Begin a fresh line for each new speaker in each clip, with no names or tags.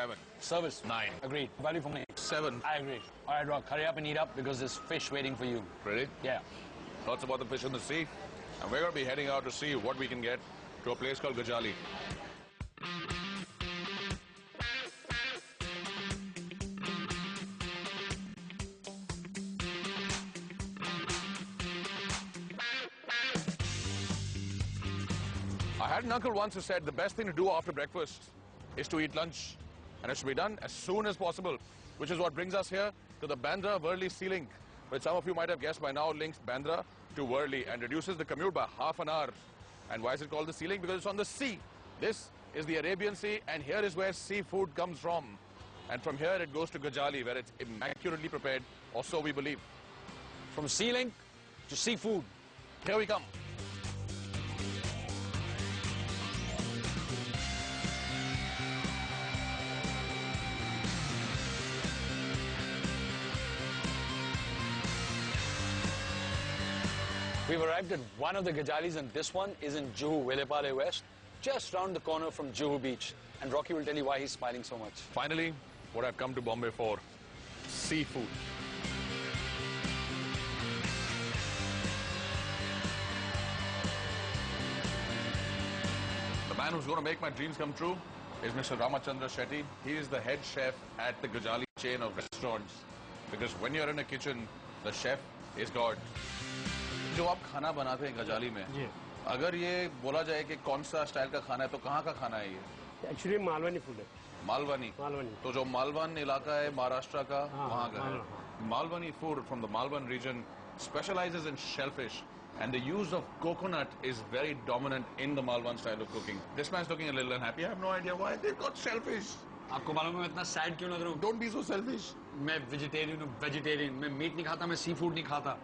7.
Service.
9.
Agreed. Value for money.
7.
I agree. All right, Rock, hurry up and eat up because there's fish waiting for you.
Ready?
Yeah.
Lots about the fish in the sea. And we're going to be heading out to see what we can get to a place called Gajali. I had an uncle once who said the best thing to do after breakfast is to eat lunch. And it should be done as soon as possible, which is what brings us here to the Bandra-Worli Sea Link, which some of you might have guessed by now links Bandra to Worli and reduces the commute by half an hour. And why is it called the Sea Link? Because it's on the sea. This is the Arabian Sea, and here is where seafood comes from. And from here it goes to Gajali, where it's immaculately prepared, or so we believe.
From Sea Link to seafood.
Here we come.
We've arrived at one of the Gajalis, and this one is in Juhu, Velepale West, just round the corner from Juhu Beach. And Rocky will tell you why he's smiling so much.
Finally, what I've come to Bombay for, seafood. The man who's going to make my dreams come true is Mr. Ramachandra Shetty. He is the head chef at the Gajali chain of restaurants. Because when you're in a kitchen, the chef is God. जो आप खाना बनाते हैं गजाली में, अगर ये बोला जाए कि कौन सा स्टाइल का खाना है, तो कहाँ का खाना है ये?
एक्चुअली मालवनी फूड है.
मालवनी. तो जो मालवन इलाका है महाराष्ट्र का, वहाँ का है. Malwani food from the Malvan region specializes in shellfish, and the use of coconut is very dominant in the Malvan style of cooking. This man's looking a little unhappy. I have no idea why they've got shellfish.
आपको मालूम है मैं इतना sad क्यों लग रहा हूँ?
Don't be so selfish.
मैं वेजिटेरियन हूँ, वेजिटेरियन. मैं मीट नहीं खाता, मैं सी फूड नहीं खाता.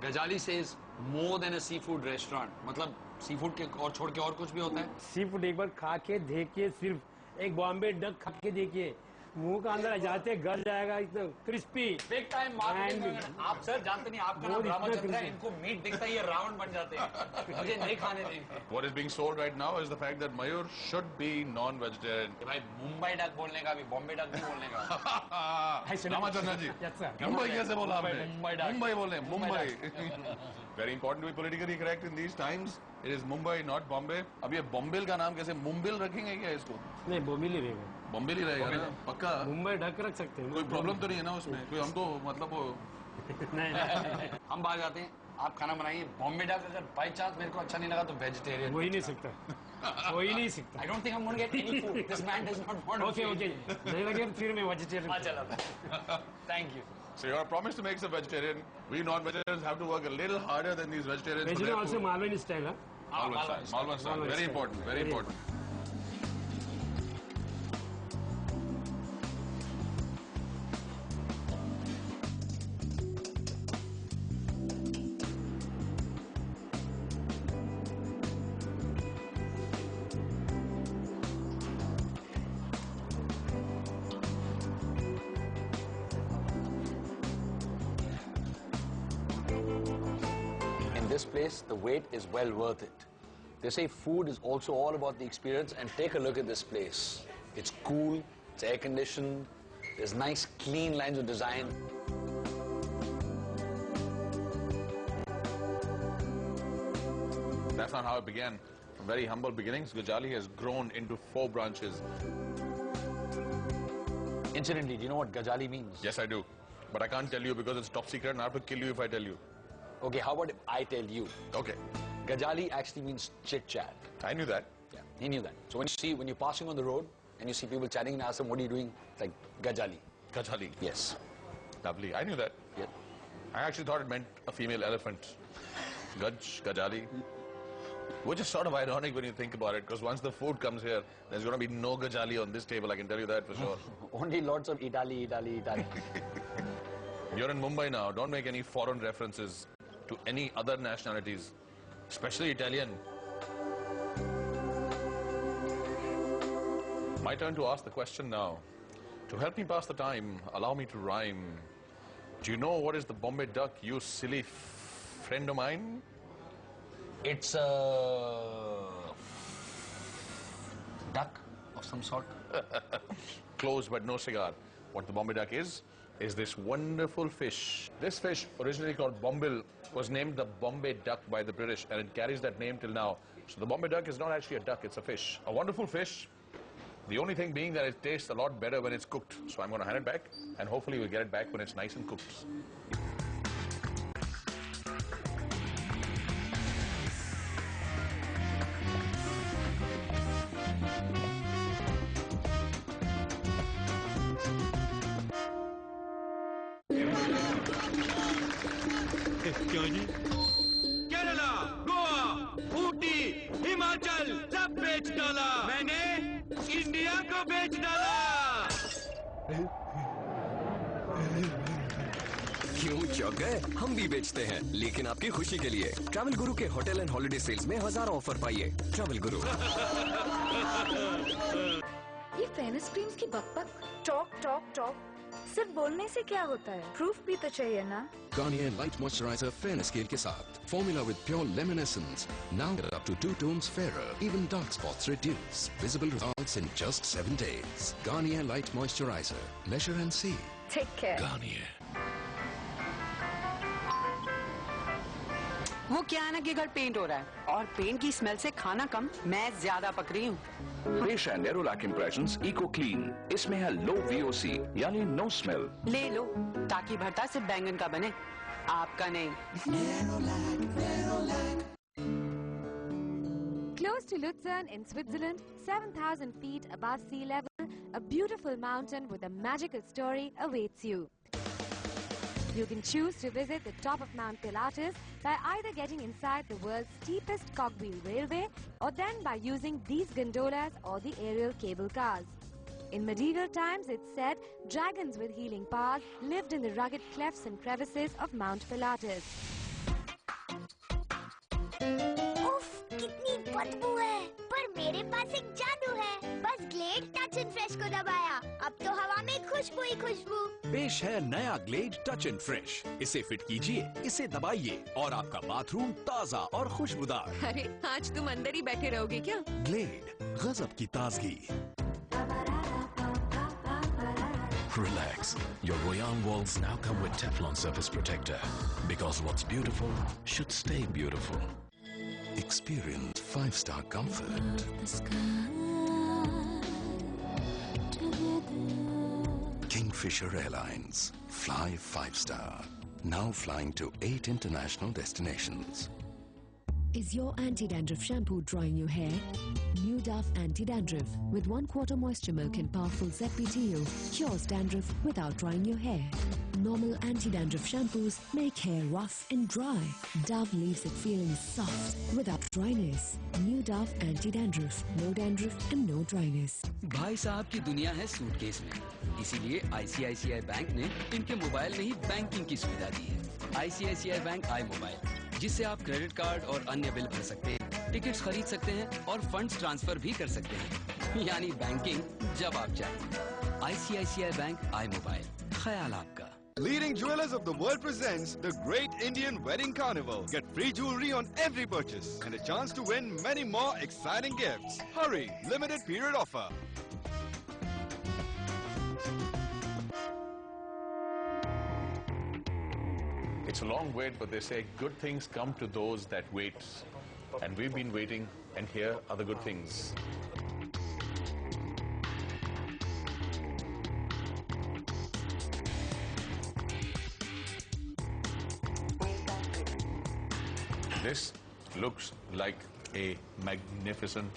गजाली says more than a seafood restaurant. मतलब सीफूड के और छोड़ के और कुछ भी होता है?
सी फूड एक बार खा के देखिए, सिर्फ एक बॉम्बे डक खा के देखिए, मुंह का अंदर जाते गल जाएगा, इतना क्रिस्पी.
Big time marketing. आप सर जानते नहीं, आपका नाम रामचंद्र है, इनको मीट दिखता है ये रावण बन जाते हैं. मुझे नहीं खाने देंगे.
What is being sold right now is the fact that Mayur should be non-vegetarian.
भाई मुंबई डक बोलने का भी, बॉम्बे डक नहीं बोलने का.
रामचंद्र जी, मुंबई कैसे बोला आपने? मुंबई बोले, Mumbai. Very important to be politically correct in these times. It is Mumbai, not Bombay. अब ये बॉम्बिल का नाम कैसे मुंबिल रखेंगे क्या इसको?
नहीं, बॉम्बिल ही रहेगा.
बॉम्बिल ही रहेगा ना? पक्का?
मुंबई ढक रख सकते हैं.
कोई प्रॉब्लम तो नहीं है ना उसमें? कोई हम तो मतलब वो
नहीं.
हम बाहर जाते हैं, आप खाना बनाइए. बॉम्बे डक अगर बाई चांस मेरे को अच्छा नहीं लगा तो वेजिटेरियन.
हो ही नहीं सकता. हो ही नहीं सकता.
I don't think I'm going to get any food. This man does not want to.
Okay. नहीं लगे फिर मैं वेजिटेरियन.
चला. Thank you.
So you are promised to make some vegetarian. We non-vegetarians have to work a little harder than these vegetarians.
Vegetarian also Malwani style, huh?
Malwan style. Very important. Very important.
This place, the wait is well worth it. They say food is also all about the experience, and take a look at this place. It's cool, it's air conditioned, there's nice clean lines of design.
That's not how it began. From very humble beginnings, Gajali has grown into 4 branches.
Incidentally, do you know what Gajali means?
Yes, I do. But I can't tell you because it's top secret and I have to kill you if I tell you.
Okay, how about if I tell you?
Okay.
Gajali actually means chit-chat.
I knew that.
Yeah, he knew that. So when you're passing on the road and you see people chatting and ask them, what are you doing? It's like, Gajali.
Gajali.
Yes.
Lovely. I knew that.
Yeah.
I actually thought it meant a female elephant. Gajali. Which is sort of ironic when you think about it, because once the food comes here, there's going to be no Gajali on this table, I can tell you that for sure.
Only lots of Italy.
You're in Mumbai now. Don't make any foreign references to any other nationalities, especially Italian. My turn to ask the question now. To help me pass the time, allow me to rhyme. Do you know what is the Bombay duck, you silly friend of mine?
It's a duck of some sort.
close but no cigar. What the Bombay duck is this wonderful fish. This fish, originally called bombil, was named the Bombay duck by the British, and it carries that name till now. So the Bombay duck is not actually a duck, it's a fish. A wonderful fish. The only thing being that it tastes a lot better when it's cooked. So I'm going to hand it back, and hopefully we'll get it back when it's nice and cooked.
Kerala, Goa, Ooty, Himachal सब बेच डाला मैंने, India को बेच डाला।
क्यों चौंक गए? हम भी बेचते हैं, लेकिन आपकी खुशी के लिए। ट्रैवल गुरु के होटल एंड हॉलिडे सेल्स में हजारों ऑफर पाइए। ट्रैवल गुरु।
ये फेयरनेस क्रीम्स की बकबक, टॉक टॉक टॉक, सिर्फ बोलने से क्या होता है? प्रूफ भी तो चाहिए ना।
Garnier Light Moisturizer Fairness Scale के साथ formula with pure lemon essence. Now get up to 2 tones fairer. Even dark spots reduce. Visible results in just 7 days. Garnier Light Moisturizer. Measure and see.
Take care.
Garnier.
वो क्या है ना कि घर paint हो रहा है और पेंट की स्मेल से खाना कम, मैं ज्यादा पक रही हूँ।
Fresh and Nerolac impressions eco clean, इसमें है लो VOC यानी नो स्मेल।
ले लो ताकि भरता सिर्फ बैंगन का बने, आपका नहीं।
Close to Luzern in Switzerland, 7,000 feet above sea level, a beautiful mountain with a magical story awaits you. You can choose to visit the top of Mount Pilatus by either getting inside the world's steepest cogwheel railway or then by using these gondolas or the aerial cable cars. In medieval times, it's said dragons with healing powers lived in the rugged clefts and crevices of Mount Pilatus.
उफ, कितनी बदबू है, पर मेरे पास एक जादू है। बस ग्लेड टच एंड फ्रेश को दबाया, अब तो हवा में खुशबू ही खुशबू।
पेश है नया ग्लेड टच एंड फ्रेश। इसे फिट कीजिए, इसे दबाइए और आपका बाथरूम ताज़ा और खुशबूदार।
अरे आज तुम अंदर ही बैठे रहोगे क्या?
ग्लेड, गजब की ताजगी।
Relax. Your Royan walls now come with Teflon surface protector. Because what's beautiful should stay beautiful. Experience 5-star comfort. Kingfisher Airlines. Fly 5-star. Now flying to 8 international destinations.
Is your anti-dandruff shampoo drying your hair? New Dove Anti-Dandruff with 1/4 moisture milk and powerful ZPTO cures dandruff without drying your hair. Normal anti-dandruff shampoos make hair rough and dry. Dove leaves it feeling soft without dryness. New Dove Anti-Dandruff. No dandruff and no dryness.
भाई साहब की दुनिया है suitcase में, इसीलिए ICICI bank ने इनके mobile में ही बैंकिंग की सुविधा दी है। ICICI बैंक आई मोबाइल, जिससे आप क्रेडिट कार्ड और अन्य बिल भर सकते हैं, टिकट्स खरीद सकते हैं और फंड्स ट्रांसफर भी कर सकते हैं, यानी बैंकिंग जब आप चाहें। ICICI बैंक आई मोबाइल, ख्याल आपका।
Leading Jewelers of the World presents the Great Indian Wedding Carnival. Get free jewelry on every purchase and a chance to win many more exciting gifts. Hurry! Limited period offer.
It's a long wait, but they say good things come to those that wait. And we've been waiting, and here are the good things. This looks like a magnificent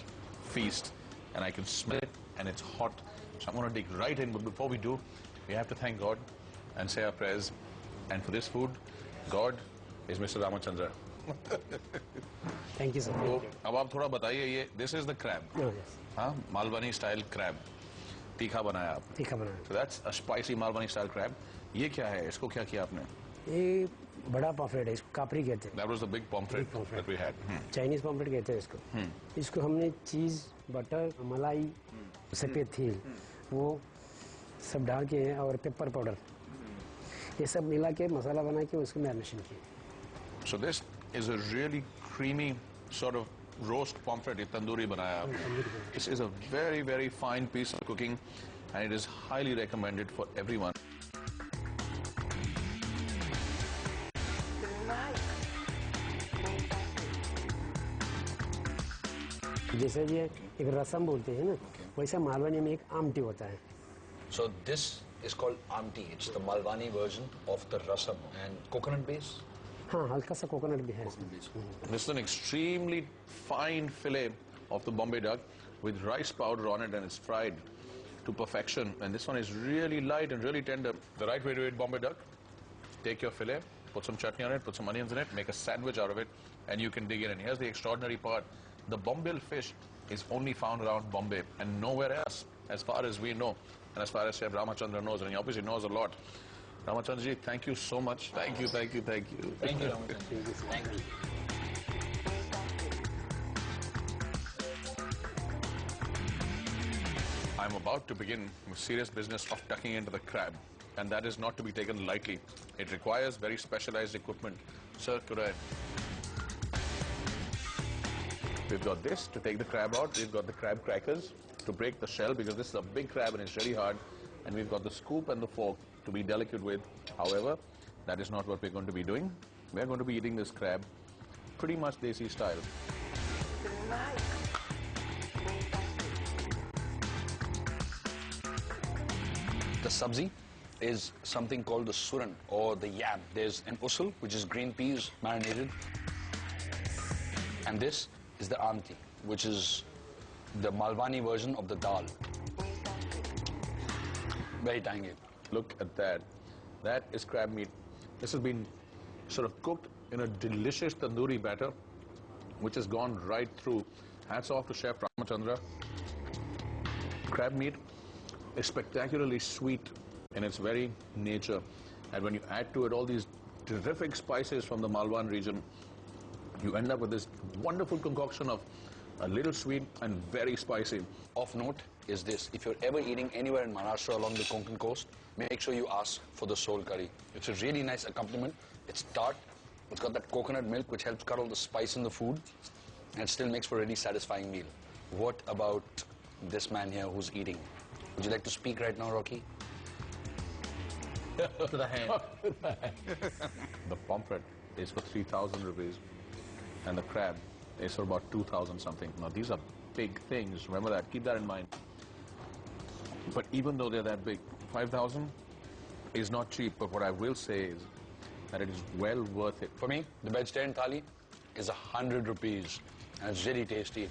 feast, and I can smell it, and it's hot. So I'm going to dig right in, but before we do, we have to thank God and say our prayers. And for this food, God is Mr. Ramachandra.
Thank you, sir.
तो अब आप थोड़ा बताइए, ये this is the crab. हाँ, Malvani style crab. तीखा बनाया आप.
तीखा बनाया.
So that's a spicy Malwani style crab. ये क्या है? इसको क्या किया आपने?
ये बड़ा पॉम्फ्रेट है, इसको कापरी कहते हैं।
That was the big pomfret that we had.
Chinese pomfret कहते हैं इसको। इसको हमने चीज, बटर, मलाई, सफेद तिल, वो सब डाल के और पेपर पाउडर, ये सब मिला के मसाला बना के उसको मैरिनेशन किए।
So this is a really creamy sort of roast pomfret. ये तंदूरी बनाया आपने. This is a very, very fine piece of cooking. and it is highly recommended for everyone.
जैसे ये एक रसम बोलते हैं ना, वैसे मालवनी में एक आमटी होता है.
So this is called amti. It's the Malwani version of the rasam. And coconut base?
हाँ, हल्का सा कोकोनट भी है.
This is an extremely fine fillet of the Bombay duck with rice powder on it, and it's fried to perfection. And this one is really light and really tender. The right way to eat Bombay duck: take your fillet, put some chutney on it, put some onions in it, make a sandwich out of it, and you can dig in. And here's the extraordinary part: the Bombay fish is only found around Bombay and nowhere else, as far as we know, and as far as Chef Ramachandra knows, and he obviously knows a lot. Ramachandra ji, thank you so much. Thank you, thank you, thank you.
Thank you, Ramachandra. Thank you.
I'm about to begin the serious business of tucking into the crab, and that is not to be taken lightly. It requires very specialized equipment. Sir, could I? We've got this to take the crab out. We've got the crab crackers to break the shell, because this is a big crab and it's really hard. And we've got the scoop and the fork to be delicate with. However, that is not what we're going to be doing. We're going to be eating this crab pretty much desi style.
The sabzi is something called the suran or the yam. There's an usul, which is green peas marinated. And this is the amti, which is the Malwani version of the dal. Very tangy.
Look at that. That is crab meat. This has been sort of cooked in a delicious tandoori batter, which has gone right through. Hats off to Chef Ramachandra. Crab meat is spectacularly sweet in its very nature. And when you add to it all these terrific spices from the Malwan region, you end up with this wonderful concoction of a little sweet and very spicy.
Of note is this: if you're ever eating anywhere in Maharashtra along the Konkan coast, make sure you ask for the soul curry. It's a really nice accompaniment. It's tart. It's got that coconut milk which helps cut all the spice in the food, and it still makes for a really satisfying meal. What about this man here who's eating? Would you like to speak right now, Rocky?
To the hand. The pomfret is for 3,000 rupees, and the crab is for about 2,000 something. Now these are big things. Remember that. Keep that in mind. But even though they're that big, 5,000 is not cheap. But what I will say is that it is well worth it.
For me, the vegetarian thali is 100 rupees, and it's really tasty.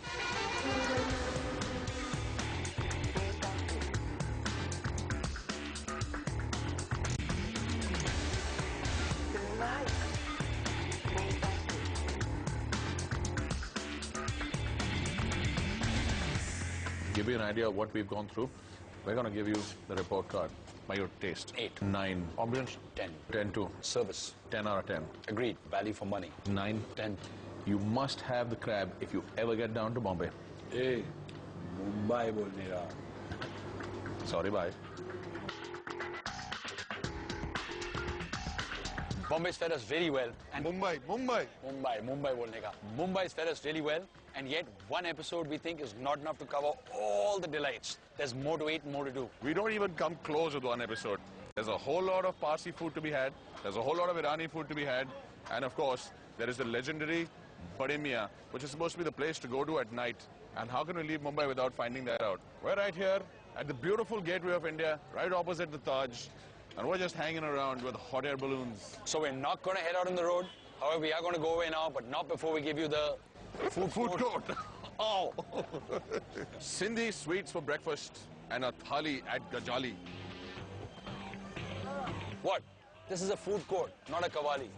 Give you an idea of what we've gone through. We're going to give you the report card by your taste.
8.
9. Ambience?
10.
10 too.
Service?
10 out of 10.
Agreed. Value for money?
9.
10.
You must have the crab if you ever get down to Bombay.
Hey, Mumbai bolne raha.
Sorry, bye.
Bombay's fed us very well. And Mumbai bolne ka. Mumbai's fed us really well. And yet, one episode we think is not enough to cover all the delights. There's more to eat and more to do.
We don't even come close with one episode. There's a whole lot of Parsi food to be had. There's a whole lot of Irani food to be had. And of course, there is the legendary Bade Mian, which is supposed to be the place to go to at night. And how can we leave Mumbai without finding that out? We're right here at the beautiful gateway of India, right opposite the Taj. And we're just hanging around with hot air balloons.
So we're not going to head out on the road. However, we are going to go away now, but not before we give you the
food court. Oh! Sindhi sweets for breakfast and a thali at Gajali.
What? This is a food court, not a kawali.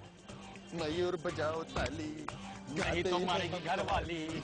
Mayur bajao thali.
Nahi tumhari ghar wali.